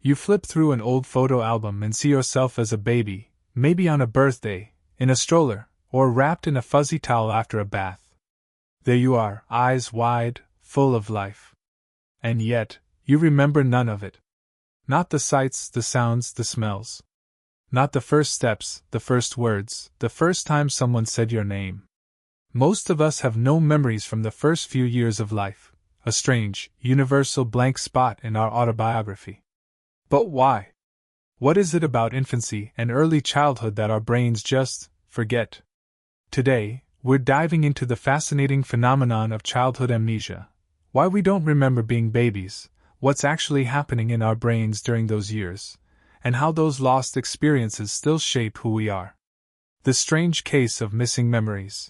You flip through an old photo album and see yourself as a baby, maybe on a birthday, in a stroller, or wrapped in a fuzzy towel after a bath. There you are, eyes wide, full of life. And yet, you remember none of it. Not the sights, the sounds, the smells. Not the first steps, the first words, the first time someone said your name. Most of us have no memories from the first few years of life, a strange, universal blank spot in our autobiography. But why? What is it about infancy and early childhood that our brains just forget? Today, we're diving into the fascinating phenomenon of childhood amnesia, why we don't remember being babies, what's actually happening in our brains during those years, and how those lost experiences still shape who we are. The strange case of missing memories.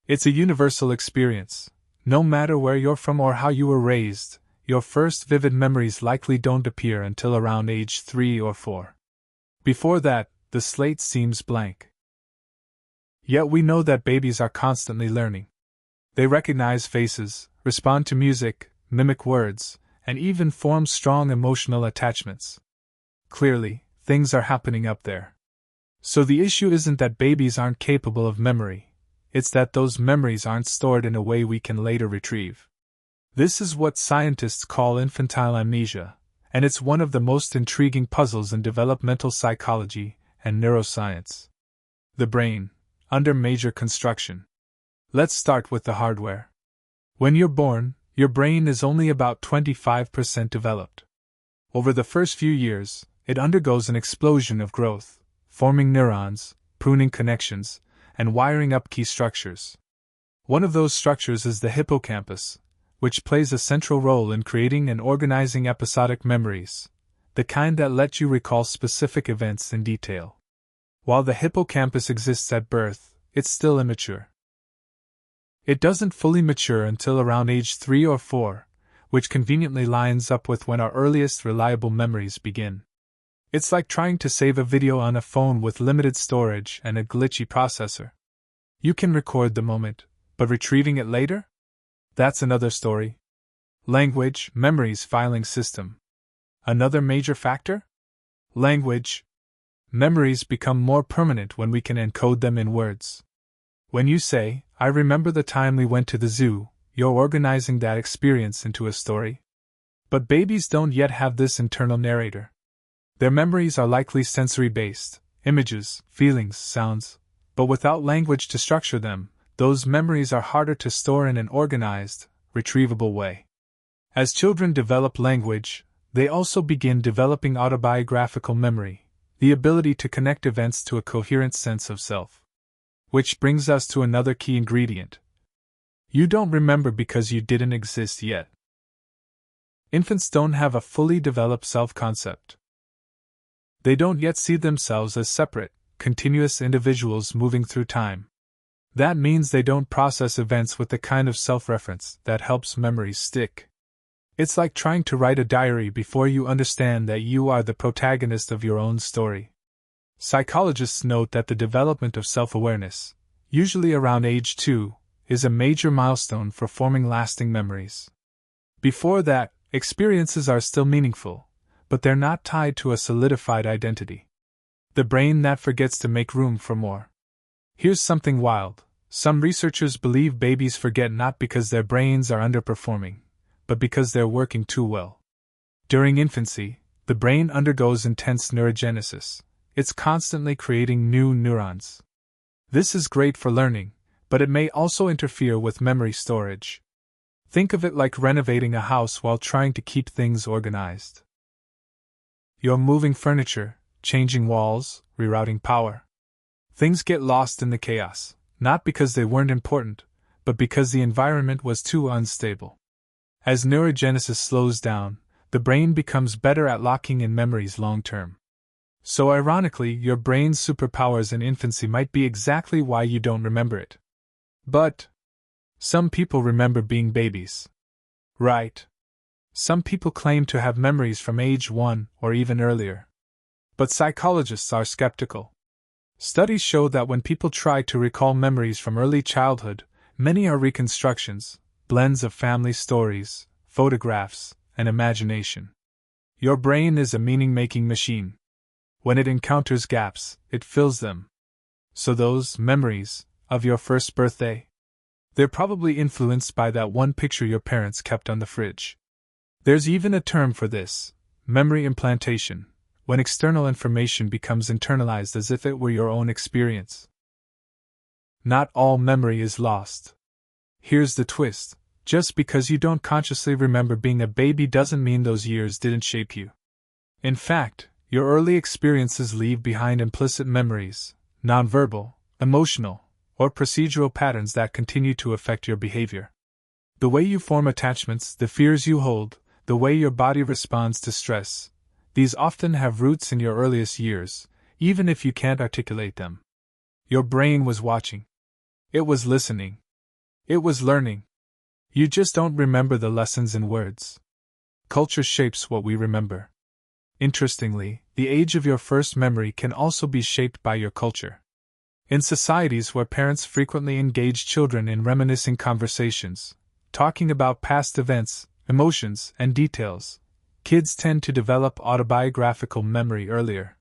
It's a universal experience. No matter where you're from or how you were raised, your first vivid memories likely don't appear until around age 3 or 4. Before that, the slate seems blank. Yet we know that babies are constantly learning. They recognize faces, respond to music, mimic words, and even form strong emotional attachments. Clearly, things are happening up there. So the issue isn't that babies aren't capable of memory. It's that those memories aren't stored in a way we can later retrieve. This is what scientists call infantile amnesia, and it's one of the most intriguing puzzles in developmental psychology and neuroscience. The brain, under major construction. Let's start with the hardware. When you're born, your brain is only about 25% developed. Over the first few years, it undergoes an explosion of growth, forming neurons, pruning connections, and wiring up key structures. One of those structures is the hippocampus, which plays a central role in creating and organizing episodic memories, the kind that let you recall specific events in detail. While the hippocampus exists at birth, it's still immature. It doesn't fully mature until around age 3 or 4, which conveniently lines up with when our earliest reliable memories begin. It's like trying to save a video on a phone with limited storage and a glitchy processor. You can record the moment, but retrieving it later? That's another story. Language, memories filing system. Another major factor? Language. Memories become more permanent when we can encode them in words. When you say, "I remember the time we went to the zoo," you're organizing that experience into a story. But babies don't yet have this internal narrator. Their memories are likely sensory-based, images, feelings, sounds, but without language to structure them, those memories are harder to store in an organized, retrievable way. As children develop language, they also begin developing autobiographical memory, the ability to connect events to a coherent sense of self. Which brings us to another key ingredient. You don't remember because you didn't exist yet. Infants don't have a fully developed self-concept. They don't yet see themselves as separate, continuous individuals moving through time. That means they don't process events with the kind of self-reference that helps memories stick. It's like trying to write a diary before you understand that you are the protagonist of your own story. Psychologists note that the development of self-awareness, usually around age 2, is a major milestone for forming lasting memories. Before that, experiences are still meaningful, but they're not tied to a solidified identity. The brain that forgets to make room for more. Here's something wild. Some researchers believe babies forget not because their brains are underperforming, but because they're working too well. During infancy, the brain undergoes intense neurogenesis. It's constantly creating new neurons. This is great for learning, but it may also interfere with memory storage. Think of it like renovating a house while trying to keep things organized. You're moving furniture, changing walls, rerouting power. Things get lost in the chaos, not because they weren't important, but because the environment was too unstable. As neurogenesis slows down, the brain becomes better at locking in memories long-term. So ironically, your brain's superpowers in infancy might be exactly why you don't remember it. But some people remember being babies. Right. Some people claim to have memories from age 1 or even earlier. But psychologists are skeptical. Studies show that when people try to recall memories from early childhood, many are reconstructions, blends of family stories, photographs, and imagination. Your brain is a meaning-making machine. When it encounters gaps, it fills them. So those memories of your first birthday, they're probably influenced by that one picture your parents kept on the fridge. There's even a term for this: memory implantation, when external information becomes internalized as if it were your own experience. Not all memory is lost. Here's the twist: just because you don't consciously remember being a baby doesn't mean those years didn't shape you. In fact, your early experiences leave behind implicit memories, nonverbal, emotional, or procedural patterns that continue to affect your behavior. The way you form attachments, the fears you hold, the way your body responds to stress, these often have roots in your earliest years, even if you can't articulate them. Your brain was watching. It was listening. It was learning. You just don't remember the lessons in words. Culture shapes what we remember. Interestingly, the age of your first memory can also be shaped by your culture. In societies where parents frequently engage children in reminiscing conversations, talking about past events, emotions, and details, kids tend to develop autobiographical memory earlier.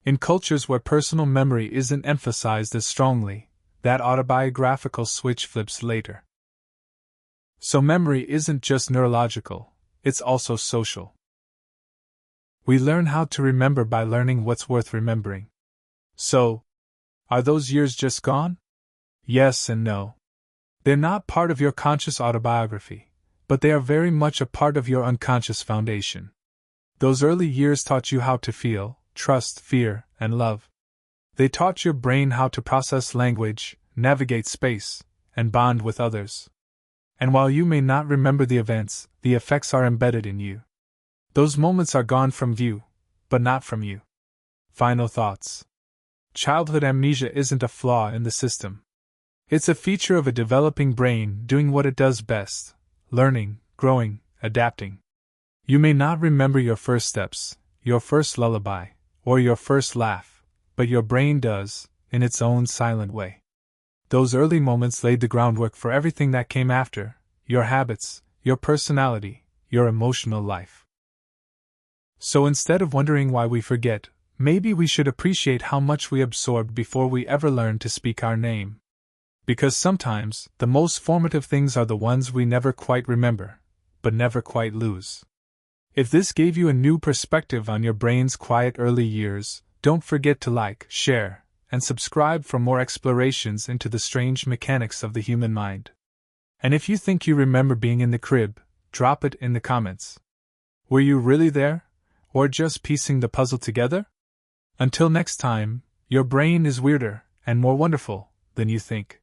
In cultures where personal memory isn't emphasized as strongly, that autobiographical switch flips later. So memory isn't just neurological, it's also social. We learn how to remember by learning what's worth remembering. So, are those years just gone? Yes and no. They're not part of your conscious autobiography, but they are very much a part of your unconscious foundation. Those early years taught you how to feel, trust, fear, and love. They taught your brain how to process language, navigate space, and bond with others. And while you may not remember the events, the effects are embedded in you. Those moments are gone from view, but not from you. Final thoughts. Childhood amnesia isn't a flaw in the system. It's a feature of a developing brain doing what it does best: learning, growing, adapting. You may not remember your first steps, your first lullaby, or your first laugh, but your brain does, in its own silent way. Those early moments laid the groundwork for everything that came after: your habits, your personality, your emotional life. So instead of wondering why we forget, maybe we should appreciate how much we absorbed before we ever learned to speak our name. Because sometimes, the most formative things are the ones we never quite remember, but never quite lose. If this gave you a new perspective on your brain's quiet early years, don't forget to like, share, and subscribe for more explorations into the strange mechanics of the human mind. And if you think you remember being in the crib, drop it in the comments. Were you really there? Or just piecing the puzzle together? Until next time, your brain is weirder and more wonderful than you think.